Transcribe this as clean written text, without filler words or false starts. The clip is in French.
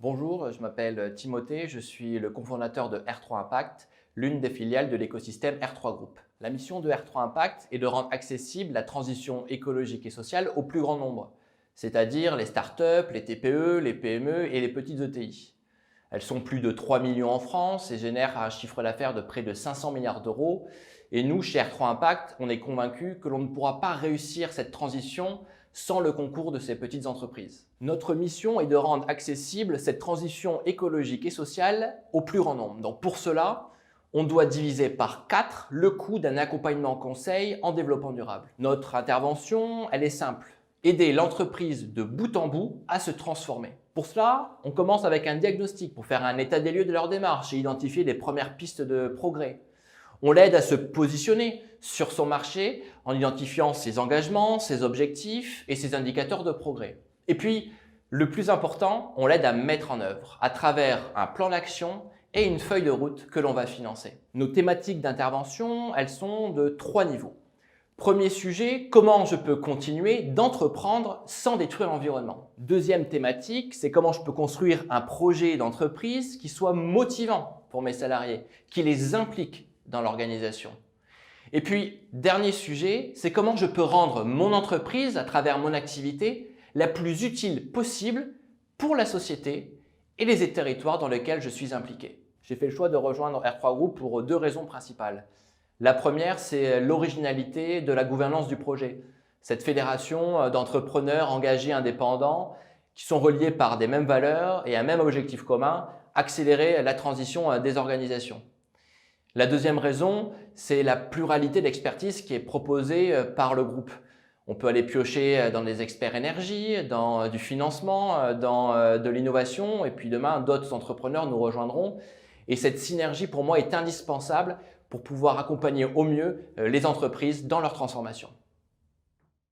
Bonjour, je m'appelle Timothée, je suis le cofondateur de R3 Impact, l'une des filiales de l'écosystème R3 Group. La mission de R3 Impact est de rendre accessible la transition écologique et sociale au plus grand nombre, c'est-à-dire les startups, les TPE, les PME et les petites ETI. Elles sont plus de 3 millions en France et génèrent un chiffre d'affaires de près de 500 milliards d'euros. Et nous, chez R3 Impact, on est convaincus que l'on ne pourra pas réussir cette transition sans le concours de ces petites entreprises. Notre mission est de rendre accessible cette transition écologique et sociale au plus grand nombre. Donc pour cela, on doit diviser par 4 le coût d'un accompagnement conseil en développement durable. Notre intervention, elle est simple. Aider l'entreprise de bout en bout à se transformer. Pour cela, on commence avec un diagnostic pour faire un état des lieux de leur démarche et identifier les premières pistes de progrès. On l'aide à se positionner sur son marché en identifiant ses engagements, ses objectifs et ses indicateurs de progrès. Et puis, le plus important, on l'aide à mettre en œuvre à travers un plan d'action et une feuille de route que l'on va financer. Nos thématiques d'intervention, elles sont de 3 niveaux. Premier sujet, comment je peux continuer d'entreprendre sans détruire l'environnement. Deuxième thématique, c'est comment je peux construire un projet d'entreprise qui soit motivant pour mes salariés, qui les implique dans l'organisation. Et puis, dernier sujet, c'est comment je peux rendre mon entreprise, à travers mon activité, la plus utile possible pour la société et les territoires dans lesquels je suis impliqué. J'ai fait le choix de rejoindre R3 Group pour 2 raisons principales. La première, c'est l'originalité de la gouvernance du projet. Cette fédération d'entrepreneurs engagés indépendants qui sont reliés par des mêmes valeurs et un même objectif commun, accélérer la transition des organisations. La deuxième raison, c'est la pluralité d'expertise qui est proposée par le groupe. On peut aller piocher dans des experts énergie, dans du financement, dans de l'innovation et puis demain, d'autres entrepreneurs nous rejoindront. Et cette synergie, pour moi, est indispensable pour pouvoir accompagner au mieux les entreprises dans leur transformation.